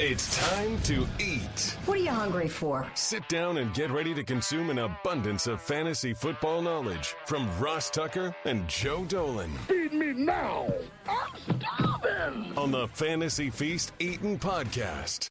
It's time to eat. What are you hungry for? Sit down and get ready to consume an abundance of fantasy football knowledge from Ross Tucker and Joe Dolan. Feed me now. I'm starving. On the Fantasy Feast Eatin' Podcast.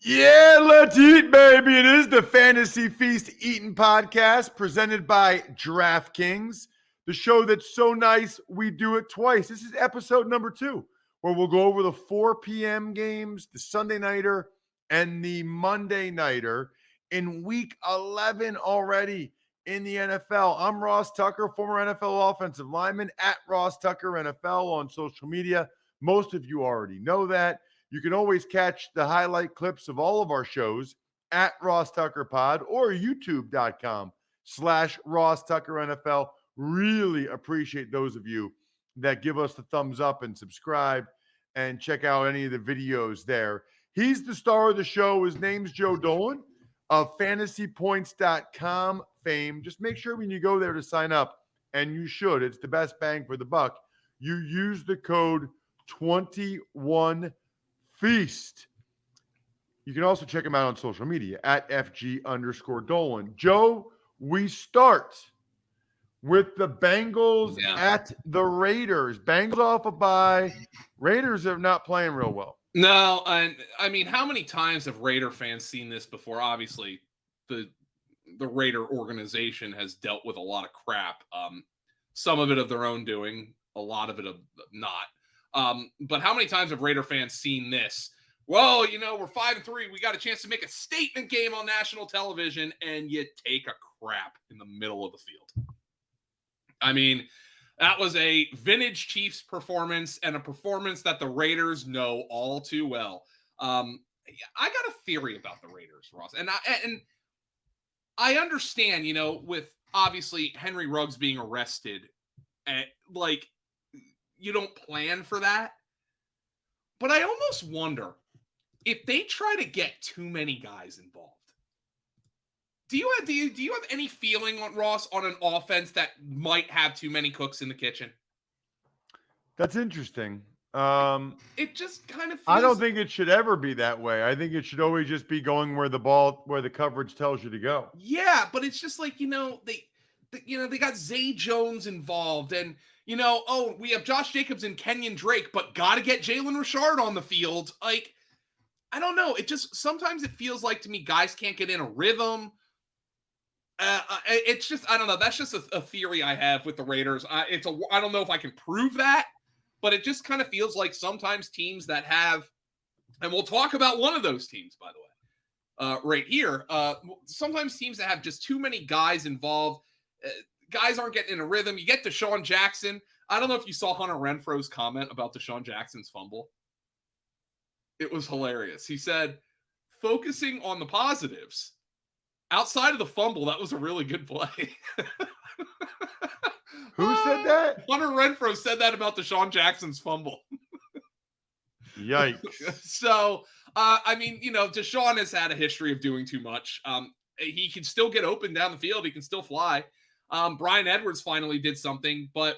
Yeah, let's eat, baby. It is the Fantasy Feast Eatin' Podcast presented by DraftKings, the show that's so nice we do it twice. This is episode number 2, where we'll go over the 4 p.m. games, the Sunday Nighter, and the Monday Nighter in Week 11 already in the NFL. I'm Ross Tucker, former NFL offensive lineman, at Ross Tucker NFL on social media. Most of you already know that. You can always catch the highlight clips of all of our shows at Ross Tucker Pod or youtube.com/Ross Tucker NFL. Really appreciate those of you that give us the thumbs up and subscribe and check out any of the videos there. He's the star of the show. His name's Joe Dolan of fantasypoints.com fame. Just make sure when you go there to sign up, and you should, it's the best bang for the buck, you use the code 21FEAST. You can also check him out on social media at FG_Dolan. Joe, we start with the Bengals at the Raiders. Bengals off a bye. Raiders are not playing real well. No, and I mean, how many times have Raider fans seen this before? Obviously, the Raider organization has dealt with a lot of crap. Some of it of their own doing, a lot of it of not. But how many times have Raider fans seen this? Well, you know, we're 5-3. We got a chance to make a statement game on national television, and you take a crap in the middle of the field. I mean, that was a vintage Chiefs performance and a performance that the Raiders know all too well. I got a theory about the Raiders, Ross, and I understand, you know, with obviously Henry Ruggs being arrested, and like you don't plan for that, but I almost wonder if they try to get too many guys involved. Do you have any feeling on Ross on an offense that might have too many cooks in the kitchen? That's interesting. It just kind of feels... I don't think it should ever be that way. I think it should always just be going where the coverage tells you to go. Yeah, but it's just like, they got Zay Jones involved, and we have Josh Jacobs and Kenyon Drake, but got to get Jalen Richard on the field. Like, I don't know. It just sometimes it feels like to me guys can't get in a rhythm. It's just, I don't know. That's just a theory I have with the Raiders. I don't know if I can prove that, but it just kind of feels like sometimes teams that have, and we'll talk about one of those teams, by the way, right here. Sometimes teams that have just too many guys involved, guys aren't getting in a rhythm. You get Deshaun Jackson. I don't know if you saw Hunter Renfro's comment about Deshaun Jackson's fumble. It was hilarious. He said, focusing on the positives. Outside of the fumble, that was a really good play. Who said that? Hunter Renfro said that about Deshaun Jackson's fumble. Yikes. So, Deshaun has had a history of doing too much. He can still get open down the field. He can still fly. Bryan Edwards finally did something. But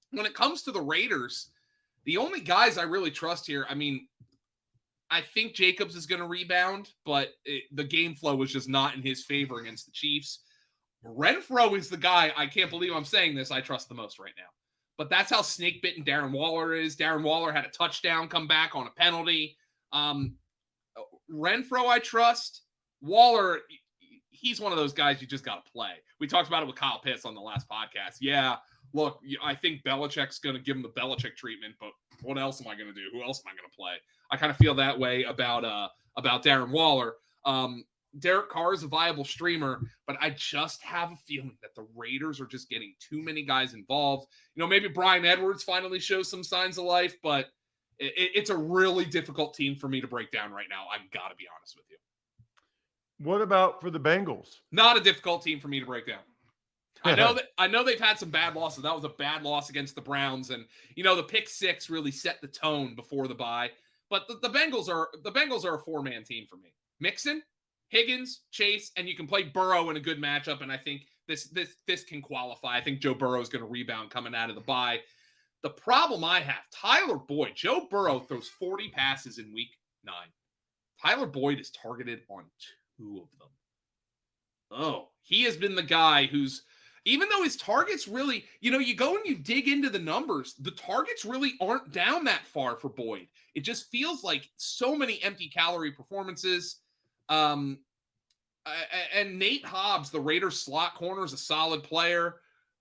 when it comes to the Raiders, the only guys I really trust here, I think Jacobs is going to rebound, but the game flow was just not in his favor against the Chiefs. Renfro is the guy, I can't believe I'm saying this, I trust the most right now. But that's how snake-bitten Darren Waller is. Darren Waller had a touchdown come back on a penalty. Renfro I trust. Waller, he's one of those guys you just got to play. We talked about it with Kyle Pitts on the last podcast. Yeah, look, I think Belichick's going to give him the Belichick treatment, but what else am I going to do? Who else am I going to play? I kind of feel that way about Darren Waller. Derek Carr is a viable streamer, but I just have a feeling that the Raiders are just getting too many guys involved. Maybe Bryan Edwards finally shows some signs of life, but it's a really difficult team for me to break down right now. I've got to be honest with you. What about for the Bengals? Not a difficult team for me to break down. I know they've had some bad losses. That was a bad loss against the Browns, and the pick six really set the tone before the bye. But the Bengals are a four-man team for me. Mixon, Higgins, Chase, and you can play Burrow in a good matchup, and I think this can qualify. I think Joe Burrow is going to rebound coming out of the bye. The problem I have, Tyler Boyd, Joe Burrow throws 40 passes in week 9. Tyler Boyd is targeted on 2 of them. Oh, he has been the guy who's, even though his targets really, you go and you dig into the numbers, the targets really aren't down that far for Boyd. It just feels like so many empty calorie performances. And Nate Hobbs, the Raiders slot corner, is a solid player.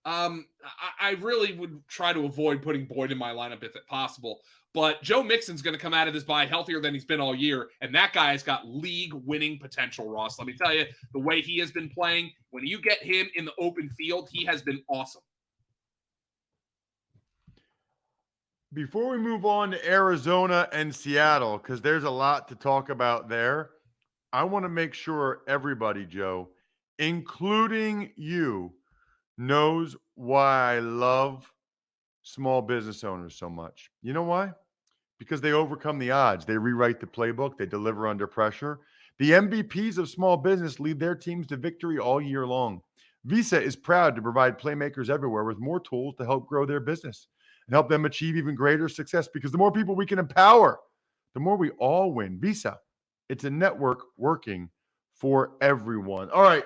I really would try to avoid putting Boyd in my lineup if possible. But Joe Mixon's going to come out of this bye healthier than he's been all year, and that guy has got league-winning potential, Ross. Let me tell you, the way he has been playing, when you get him in the open field, he has been awesome. Before we move on to Arizona and Seattle, because there's a lot to talk about there, I want to make sure everybody, Joe, including you, knows why I love small business owners so much. You know why? Because they overcome the odds. They rewrite the playbook. They deliver under pressure. The MVPs of small business lead their teams to victory all year long. Visa is proud to provide playmakers everywhere with more tools to help grow their business and help them achieve even greater success, because the more people we can empower, the more we all win. Visa, it's a network working for everyone. All right,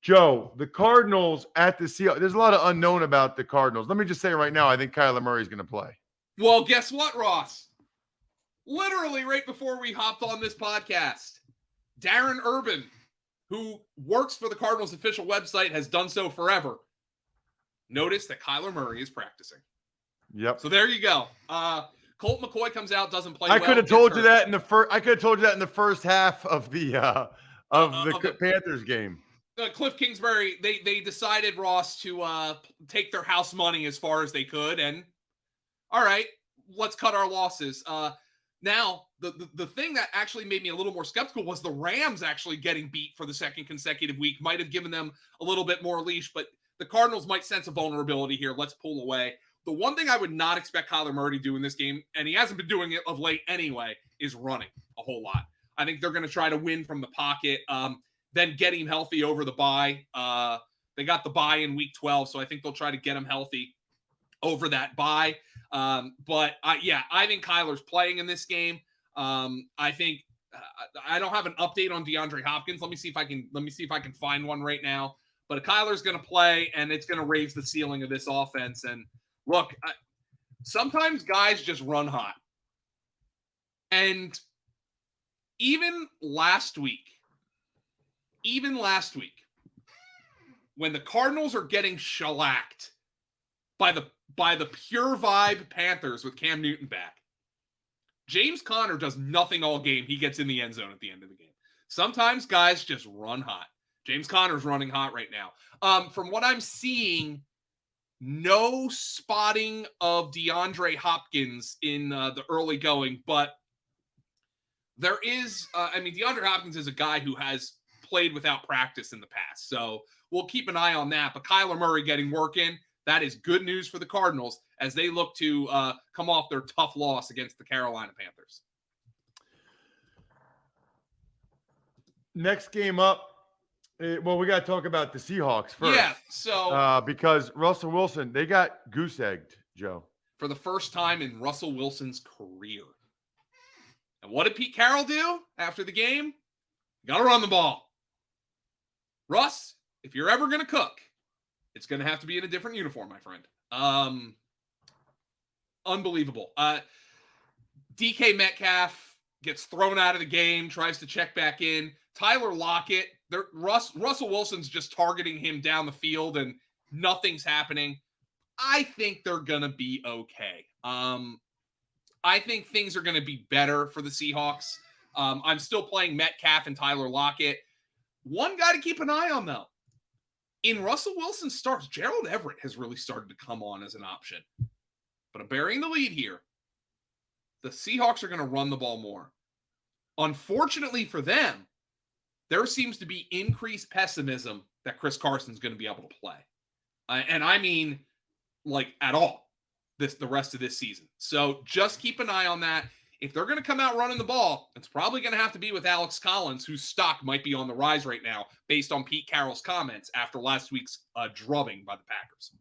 Joe, the Cardinals at the Seahawks. There's a lot of unknown about the Cardinals. Let me just say right now, I think Kyler Murray is going to play. Well, guess what, Ross? Literally right before we hopped on this podcast, Darren Urban, who works for the Cardinals official website, has done so forever, noticed that Kyler Murray is practicing. Yep. So there you go. Colt McCoy comes out, doesn't play. I could have told you that in the first. I could have told you that in the first half of the Panthers game. Cliff Kingsbury, they decided, Ross, to take their house money as far as they could, and all right, let's cut our losses. Now, the thing that actually made me a little more skeptical was the Rams actually getting beat for the second consecutive week. Might have given them a little bit more leash, but the Cardinals might sense a vulnerability here. Let's pull away. The one thing I would not expect Kyler Murray to do in this game, and he hasn't been doing it of late anyway, is running a whole lot. I think they're going to try to win from the pocket, then get him healthy over the bye. They got the bye in week 12, so I think they'll try to get him healthy over that bye. But I think Kyler's playing in this game. I think I don't have an update on DeAndre Hopkins. Let me see if I can find one right now. But Kyler's going to play, and it's going to raise the ceiling of this offense. And look, sometimes guys just run hot. And even last week, when the Cardinals are getting shellacked by the pure vibe Panthers with Cam Newton back, James Conner does nothing all game. He gets in the end zone at the end of the game. Sometimes guys just run hot. James Conner's running hot right now. From what I'm seeing, no spotting of DeAndre Hopkins in the early going, but there is, DeAndre Hopkins is a guy who has played without practice in the past. So we'll keep an eye on that. But Kyler Murray getting work in, that is good news for the Cardinals as they look to come off their tough loss against the Carolina Panthers. Next game up, we got to talk about the Seahawks first. Yeah, so because Russell Wilson, they got goose-egged, Joe. For the first time in Russell Wilson's career. And what did Pete Carroll do after the game? Got to run the ball. Russ, if you're ever going to cook, it's going to have to be in a different uniform, my friend. Unbelievable. DK Metcalf gets thrown out of the game, tries to check back in. Tyler Lockett, Russell Wilson's just targeting him down the field, and nothing's happening. I think they're going to be okay. I think things are going to be better for the Seahawks. I'm still playing Metcalf and Tyler Lockett. One guy to keep an eye on, though. In Russell Wilson's starts, Gerald Everett has really started to come on as an option. But I'm burying the lead here. The Seahawks are going to run the ball more. Unfortunately for them, there seems to be increased pessimism that Chris Carson's going to be able to play. And I mean, like, at all, the rest of this season. So just keep an eye on that. If they're going to come out running the ball, it's probably going to have to be with Alex Collins, whose stock might be on the rise right now based on Pete Carroll's comments after last week's drubbing by the Packers.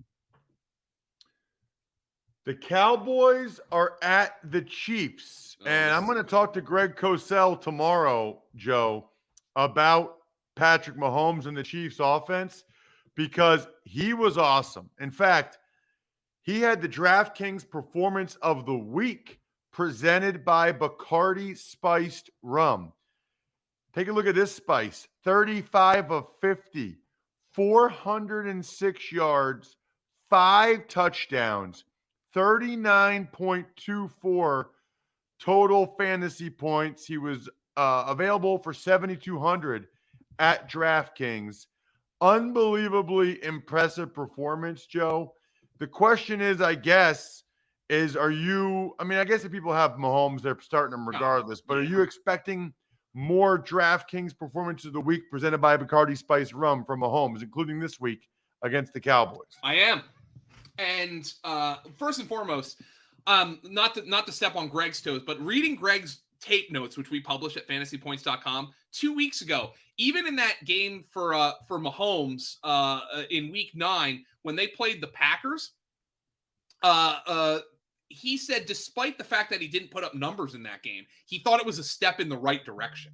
The Cowboys are at the Chiefs. And I'm going to talk to Greg Cosell tomorrow, Joe, about Patrick Mahomes and the Chiefs offense because he was awesome. In fact, he had the DraftKings Performance of the Week presented by Bacardi Spiced Rum. Take a look at this spice. 35 of 50, 406 yards, 5 touchdowns, 39.24 total fantasy points. He was available for 7,200 at DraftKings. Unbelievably impressive performance, Joe. The question is, I guess, are you, I guess if people have Mahomes, they're starting him regardless, but are you expecting more DraftKings Performance of the Week presented by Bacardi Spice Rum from Mahomes, including this week against the Cowboys? I am. And first and foremost, not to step on Greg's toes, but reading Greg's tape notes, which we published at fantasypoints.com 2 weeks ago, even in that game for Mahomes in week 9, when they played the Packers, he said despite the fact that he didn't put up numbers in that game, he thought it was a step in the right direction.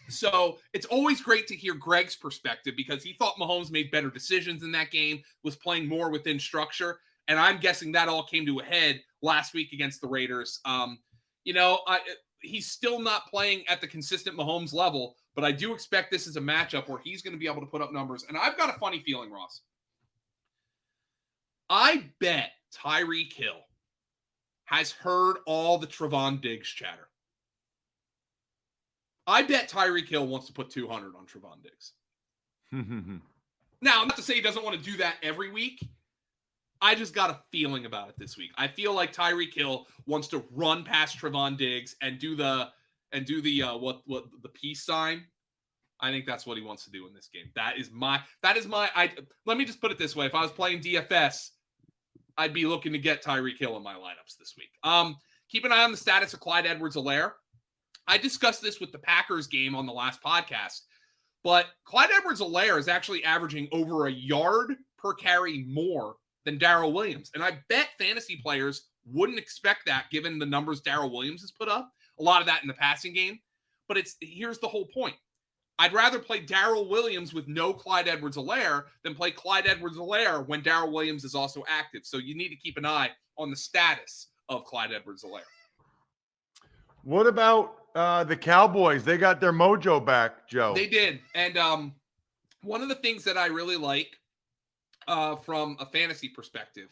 So it's always great to hear Greg's perspective because he thought Mahomes made better decisions in that game, was playing more within structure. And I'm guessing that all came to a head last week against the Raiders. He's still not playing at the consistent Mahomes level, but I do expect this is a matchup where he's going to be able to put up numbers. And I've got a funny feeling, Ross. I bet Tyreek Hill has heard all the Trevon Diggs chatter. I bet Tyreek Hill wants to put 200 on Trevon Diggs. Now, not to say he doesn't want to do that every week. I just got a feeling about it this week. I feel like Tyreek Hill wants to run past Trevon Diggs and do the peace sign. I think that's what he wants to do in this game. Let me just put it this way. If I was playing DFS, I'd be looking to get Tyreek Hill in my lineups this week. Keep an eye on the status of Clyde Edwards-Helaire. I discussed this with the Packers game on the last podcast, but Clyde Edwards-Helaire is actually averaging over a yard per carry more than Darrell Williams. And I bet fantasy players wouldn't expect that given the numbers Darrell Williams has put up. A lot of that in the passing game. But here's the whole point. I'd rather play Darrell Williams with no Clyde Edwards-Helaire than play Clyde Edwards-Helaire when Darrell Williams is also active. So you need to keep an eye on the status of Clyde Edwards-Helaire. What about the Cowboys? They got their mojo back, Joe. They did. And one of the things that I really like from a fantasy perspective,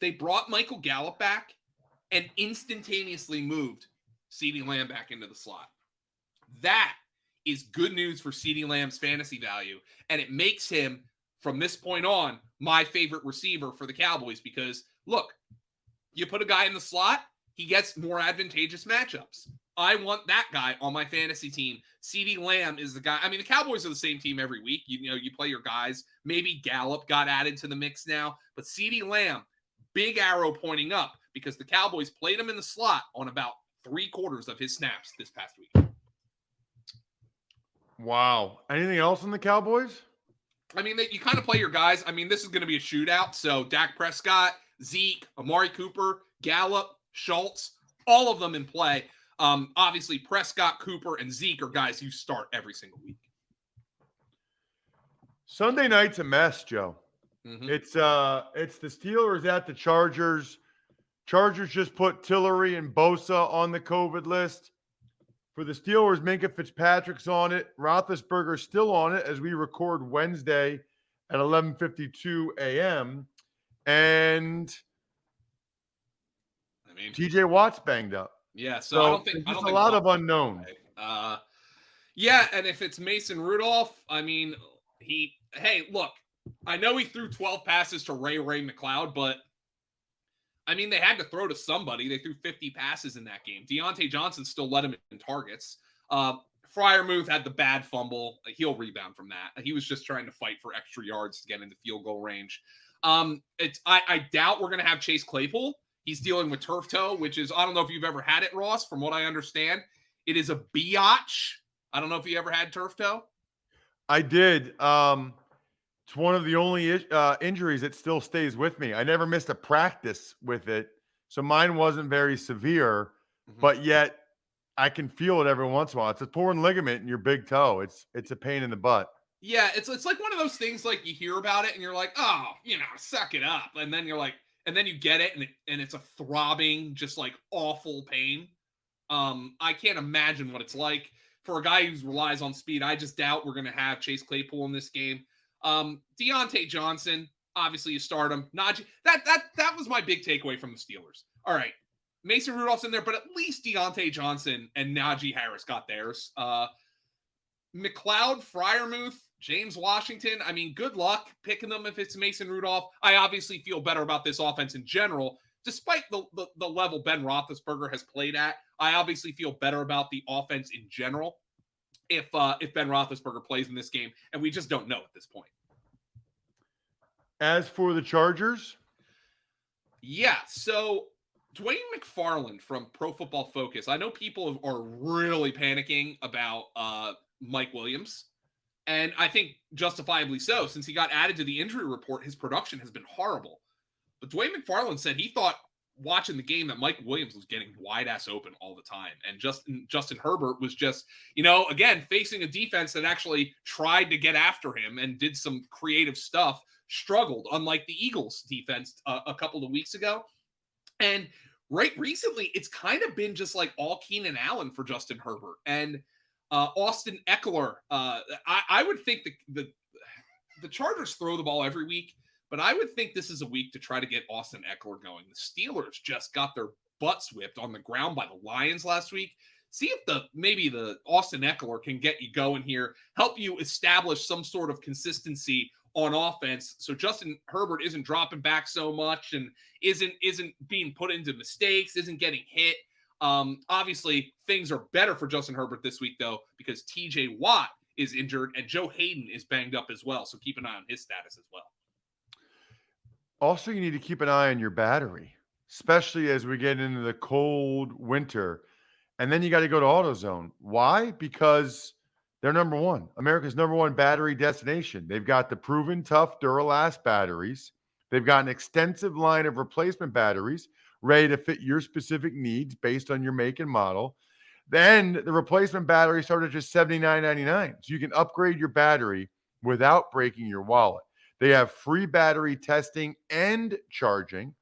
they brought Michael Gallup back and instantaneously moved CeeDee Lamb back into the slot. That is good news for CeeDee Lamb's fantasy value, and it makes him, from this point on, my favorite receiver for the Cowboys because, look, you put a guy in the slot, he gets more advantageous matchups. I want that guy on my fantasy team. CeeDee Lamb is the guy. I mean, the Cowboys are the same team every week. You play your guys. Maybe Gallup got added to the mix now, but CeeDee Lamb, big arrow pointing up because the Cowboys played him in the slot on about 3/4 of his snaps this past week. Wow. Anything else on the Cowboys? I mean, you kind of play your guys. I mean, this is going to be a shootout. So Dak Prescott, Zeke, Amari Cooper, Gallup, Schultz, all of them in play. Obviously, Prescott, Cooper, and Zeke are guys you start every single week. Sunday night's a mess, Joe. Mm-hmm. It's the Steelers at the Chargers. Chargers just put Tillery and Bosa on the COVID list. For the Steelers, Minkah Fitzpatrick's on it. Roethlisberger's still on it as we record Wednesday at 11:52 a.m. And TJ Watt's banged up. Yeah, so I don't think a lot of unknowns. Yeah, and if it's Mason Rudolph, I mean, look, I know he threw 12 passes to Ray McLeod, but I mean, they had to throw to somebody. They threw 50 passes in that game. Deontay Johnson still led him in targets. Freiermuth had the bad fumble. He'll rebound from that. He was just trying to fight for extra yards to get into field goal range. I doubt we're going to have Chase Claypool. He's dealing with turf toe, which is, I don't know if you've ever had it, Ross. From what I understand, it is a biatch. I don't know if you ever had turf toe. I did. It's one of the only injuries that still stays with me. I never missed a practice with it, so mine wasn't very severe, Mhm. but yet I can feel it every once in a while. It's a torn ligament in your big toe. It's a pain in the butt. Yeah, it's like one of those things like you hear about it and you're like, oh, suck it up, and then you're like, and then you get it and it's a throbbing, just like awful pain. I can't imagine what it's like for a guy who relies on speed. I just doubt we're gonna have Chase Claypool in this game. Deontay Johnson, obviously you start him. Najee, that was my big takeaway from the Steelers. All right, Mason Rudolph's in there, but at least Deontay Johnson and Najee Harris got theirs. McLeod, Freiermuth, James Washington. I mean, good luck picking them if it's Mason Rudolph. I obviously feel better about this offense in general, despite the level Ben Roethlisberger has played at. I obviously feel better about the offense in general if Ben Roethlisberger plays in this game, and we just don't know at this point. As for the Chargers, yeah. So Dwayne McFarland from Pro Football Focus. I know people are really panicking about Mike Williams. And I think justifiably so, since he got added to the injury report, his production has been horrible. But Dwayne McFarland said he thought watching the game that Mike Williams was getting wide ass open all the time. And Justin Herbert was just, again, facing a defense that actually tried to get after him and did some creative stuff, struggled, unlike the Eagles defense a couple of weeks ago. And right recently, it's kind of been just like all Keenan Allen for Justin Herbert. And Austin Eckler. I would think the Chargers throw the ball every week, but I would think this is a week to try to get Austin Eckler going. The Steelers just got their butts whipped on the ground by the Lions last week. See if maybe the Austin Eckler can get you going here, help you establish some sort of consistency on offense, so Justin Herbert isn't dropping back so much and isn't being put into mistakes, isn't getting hit. Obviously, things are better for Justin Herbert this week, though, because TJ Watt is injured and Joe Hayden is banged up as well. So keep an eye on his status as well. Also, you need to keep an eye on your battery, especially as we get into the cold winter. And then you got to go to AutoZone. Why? Because they're number one, America's number one battery destination. They've got the proven tough Duralast batteries. They've got an extensive line of replacement batteries ready to fit your specific needs based on your make and model. Then the replacement battery started at just $79.99. So you can upgrade your battery without breaking your wallet. They have free battery testing and charging.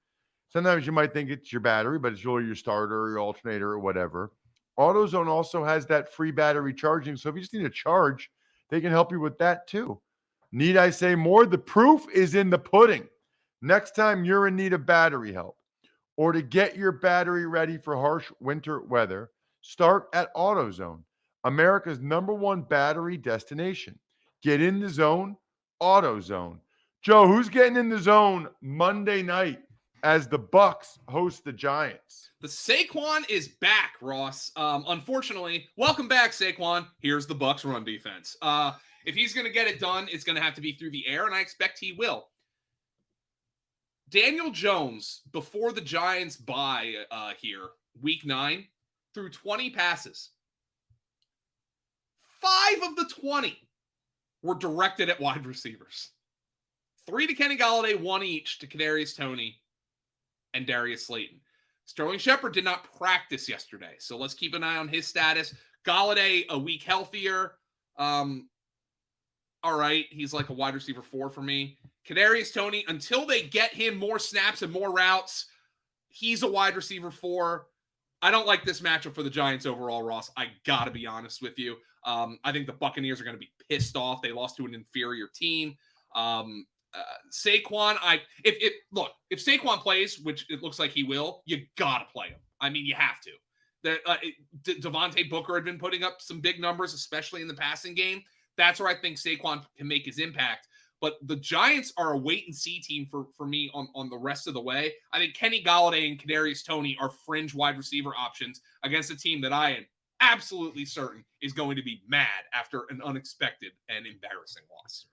Sometimes you might think it's your battery, but it's really your starter or your alternator or whatever. AutoZone also has that free battery charging. So if you just need a charge, they can help you with that too. Need I say more? The proof is in the pudding. Next time you're in need of battery help, or to get your battery ready for harsh winter weather, start at AutoZone, America's number one battery destination. Get in the zone, AutoZone. Joe, who's getting in the zone Monday night as the Bucks host the Giants? The Saquon is back, Ross. Unfortunately, welcome back, Saquon. Here's the Bucks run defense. If he's going to get it done, it's going to have to be through the air, and I expect he will. Daniel Jones, before the Giants bye here, week 9, threw 20 passes. 5 of the 20 were directed at wide receivers. 3 to Kenny Golladay, 1 each to Kadarius Toney and Darius Slayton. Sterling Shepard did not practice yesterday, so let's keep an eye on his status. Golladay, a week healthier. All right, he's like a wide receiver 4 for me. Kadarius Toney, until they get him more snaps and more routes, he's a wide receiver 4. I don't like this matchup for the Giants overall, Ross. I got to be honest with you. I think the Buccaneers are going to be pissed off. They lost to an inferior team. Saquon, if Saquon plays, which it looks like he will, you got to play him. I mean, you have to. Devontae Booker had been putting up some big numbers, especially in the passing game. That's where I think Saquon can make his impact. But the Giants are a wait-and-see team for me on the rest of the way. I think Kenny Golladay and Kadarius Toney are fringe wide receiver options against a team that I am absolutely certain is going to be mad after an unexpected and embarrassing loss.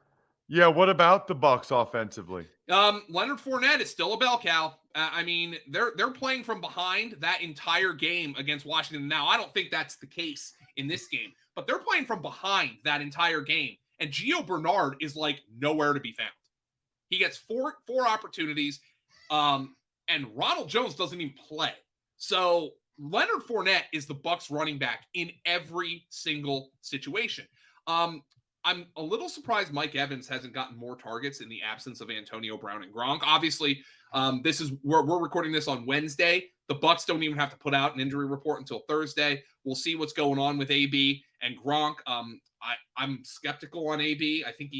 Yeah, what about the Bucks offensively? Leonard Fournette is still a bell cow. I mean, they're playing from behind that entire game against Washington. Now, I don't think that's the case in this game, but they're playing from behind that entire game. And Gio Bernard is like nowhere to be found. He gets four opportunities, and Ronald Jones doesn't even play. So Leonard Fournette is the Bucs running back in every single situation. I'm a little surprised Mike Evans hasn't gotten more targets in the absence of Antonio Brown and Gronk. Obviously, this is where we're recording this on Wednesday. The Bucs don't even have to put out an injury report until Thursday. We'll see what's going on with AB and Gronk. I'm skeptical on AB. I think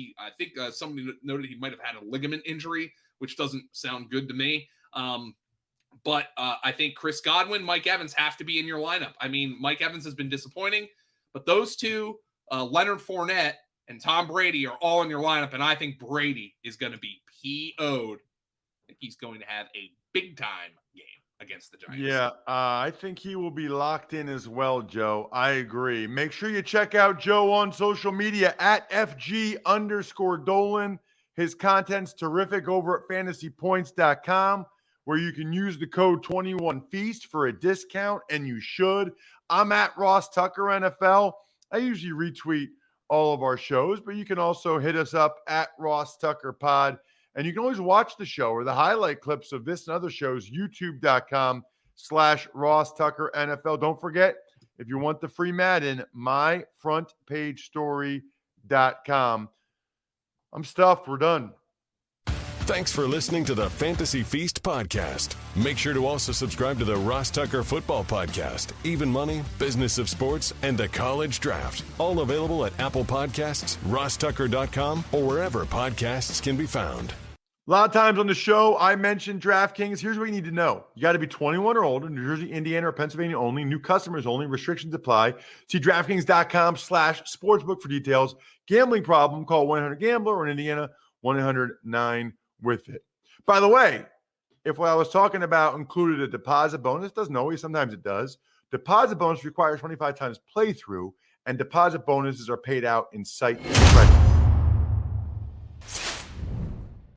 somebody noted he might have had a ligament injury, which doesn't sound good to me. But I think Chris Godwin, Mike Evans have to be in your lineup. I mean, Mike Evans has been disappointing, but those two, Leonard Fournette and Tom Brady, are all in your lineup, and I think Brady is going to be PO'd. I think he's going to have a big-time game against the Giants. Yeah, I think he will be locked in as well, Joe. I agree. Make sure you check out Joe on social media at FG_Dolan. His content's terrific over at fantasypoints.com, where you can use the code 21Feast for a discount, and you should. I'm at Ross Tucker NFL. I usually retweet all of our shows, but you can also hit us up at Ross Tucker Pod. And you can always watch the show or the highlight clips of this and other shows, youtube.com/Ross Tucker NFL. Don't forget, if you want the free Madden, myfrontpagestory.com. I'm stuffed. We're done. Thanks for listening to the Fantasy Feast podcast. Make sure to also subscribe to the Ross Tucker Football Podcast, Even Money, Business of Sports, and the College Draft. All available at Apple Podcasts, rosstucker.com, or wherever podcasts can be found. A lot of times on the show, I mentioned DraftKings. Here's what you need to know. You got to be 21 or older, New Jersey, Indiana, or Pennsylvania only. New customers only. Restrictions apply. See DraftKings.com/sportsbook for details. Gambling problem, call 1-800-GAMBLER, or in Indiana, 1-800-9-WITH-IT. By the way, if what I was talking about included a deposit bonus, doesn't always, sometimes it does. Deposit bonus requires 25 times playthrough, and deposit bonuses are paid out in sight credit.